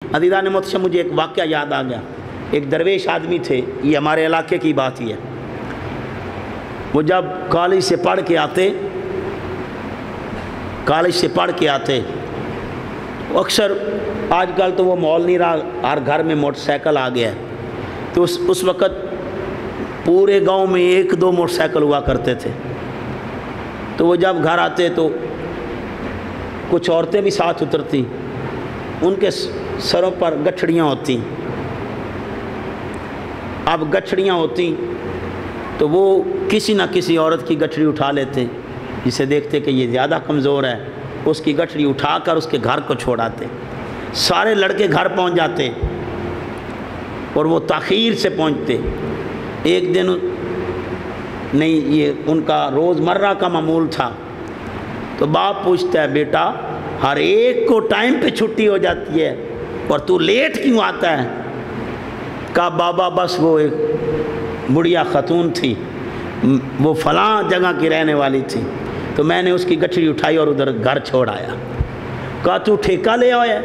अज़ीज़ान मोहतरम मुझे एक वाक़या याद आ गया। एक दरवेश आदमी थे, ये हमारे इलाके की बात ही है। वो जब कॉलेज से पढ़ के आते अक्सर, आजकल तो वो माहौल नहीं रहा, हर घर में मोटरसाइकिल आ गया है, तो उस वक़्त पूरे गांव में 1-2 मोटरसाइकिल हुआ करते थे। तो वो जब घर आते तो कुछ औरतें भी साथ उतरती, उनके सरों पर गठड़ियाँ होती। अब गठड़ियाँ होती तो वो किसी ना किसी औरत की गठड़ी उठा लेते, जिसे देखते कि ये ज़्यादा कमज़ोर है, उसकी गठड़ी उठाकर उसके घर को छोड़ाते। सारे लड़के घर पहुंच जाते और वो ताख़ीर से पहुंचते। एक दिन नहीं, ये उनका रोज़मर्रा का मामूल था। तो बाप पूछता है, बेटा हर एक को टाइम पे छुट्टी हो जाती है और तू लेट क्यों आता है? कहा बाबा बस वो एक बुढ़िया खतून थी, वो फलां जगह की रहने वाली थी, तो मैंने उसकी गठड़ी उठाई और उधर घर छोड़ आया। कहा तू ठेका ले आया?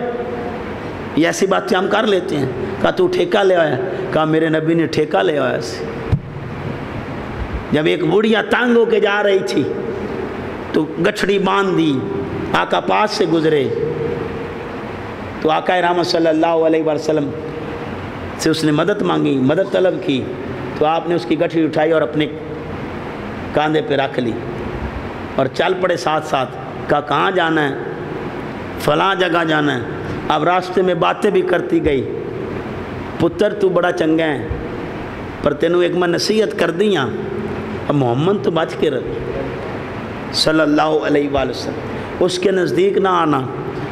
ये ऐसी बातें हम कर लेते हैं। कहा तू ठेका ले आया? कहा मेरे नबी ने ठेका ले आया से। जब एक बुढ़िया तंग होके जा रही थी तो गठड़ी बांध दी, आका पास से गुजरे तो आका रहमत सल्लल्लाहु अलैहि वसल्लम से उसने मदद मांगी, मदद तलब की, तो आपने उसकी गठड़ी उठाई और अपने कांधे पे रख ली और चल पड़े साथ साथ। कहा कहाँ जाना है? फलां जगह जाना है। अब रास्ते में बातें भी करती गई, पुत्र तू बड़ा चंगा है, पर तेनू एक मैं नसीहत कर दी हाँ, अब मोहम्मद तो बच के रह सल्लल्लाहु अलैहि वसल्लम, उसके नज़दीक ना आना,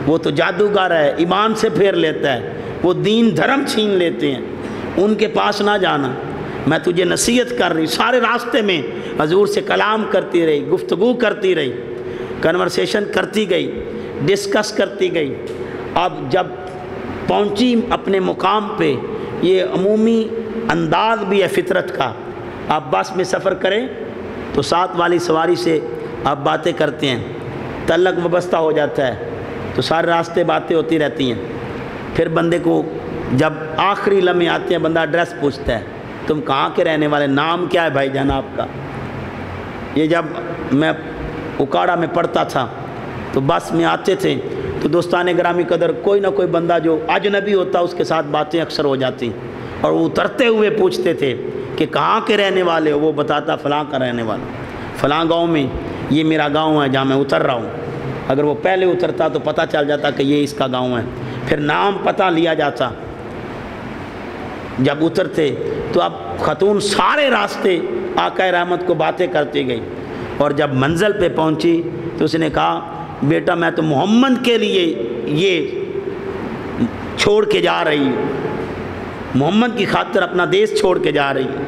वो तो जादूगर है, ईमान से फेर लेता है, वो दीन धर्म छीन लेते हैं, उनके पास ना जाना, मैं तुझे नसीहत कर रही। सारे रास्ते में हजूर से कलाम करती रही, गुफ्तगू करती रही, कन्वर्सेशन करती गई, डिस्कस करती गई। अब जब पहुंची अपने मुकाम पे, ये अमूमी अंदाज भी है फितरत का, आप बस में सफ़र करें तो साथ वाली सवारी से आप बातें करते हैं, तल्लक वबस्ता हो जाता है, तो सारे रास्ते बातें होती रहती हैं। फिर बंदे को जब आखिरी लम्हे आते हैं, बंदा एड्रेस पूछता है, तुम कहाँ के रहने वाले, नाम क्या है भाईजान आपका? ये जब मैं उकाड़ा में पढ़ता था तो बस में आते थे तो दोस्तान ग्रामी कदर कोई ना कोई बंदा जो अजनबी होता उसके साथ बातें अक्सर हो जाती, और वो उतरते हुए पूछते थे कि कहाँ के रहने वाले हो? वो बताता फलां का रहने वाला, फलां गांव में, ये मेरा गांव है जहाँ मैं उतर रहा हूँ। अगर वो पहले उतरता तो पता चल जाता कि ये इसका गांव है, फिर नाम पता लिया जाता। जब उतरते तो अब खतून सारे रास्ते आका रहमत को बातें करती गई, और जब मंजिल पे पहुंची तो उसने कहा बेटा मैं तो मोहम्मद के लिए ये छोड़ के जा रही हूँ, मोहम्मद की खातिर अपना देश छोड़ के जा रही हूँ,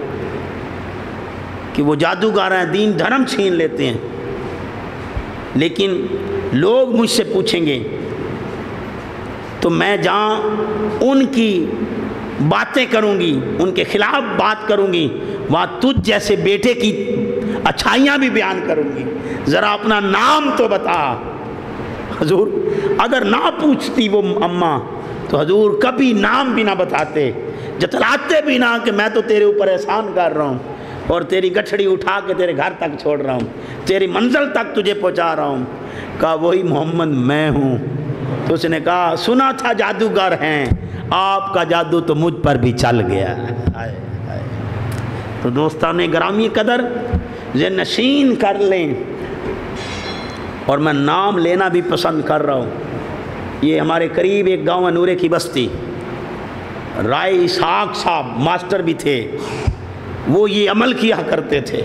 कि वो जादूगर हैं, दीन धर्म छीन लेते हैं। लेकिन लोग मुझसे पूछेंगे तो मैं जहाँ उनकी बातें करूँगी, उनके खिलाफ बात करूँगी, वहाँ तुझ जैसे बेटे की अच्छाइयाँ भी बयान करूँगी, ज़रा अपना नाम तो बता। हजूर अगर ना पूछती वो अम्मा तो हजूर कभी नाम भी ना बताते, जतलाते भी ना कि मैं तो तेरे ऊपर एहसान कर रहा हूँ और तेरी गठड़ी उठा के तेरे घर तक छोड़ रहा हूँ, तेरी मंजिल तक तुझे पहुँचा रहा हूँ। कहा वही मोहम्मद मैं हूँ। तो उसने कहा सुना था जादूगर हैं, आपका जादू तो मुझ पर भी चल गया। तो दोस्तान ग्रामी कदर ये नशीन कर लें, और मैं नाम लेना भी पसंद कर रहा हूँ। ये हमारे करीब एक गांव है नूरे की बस्ती, राय इसहाक साहब मास्टर भी थे, वो ये अमल किया करते थे।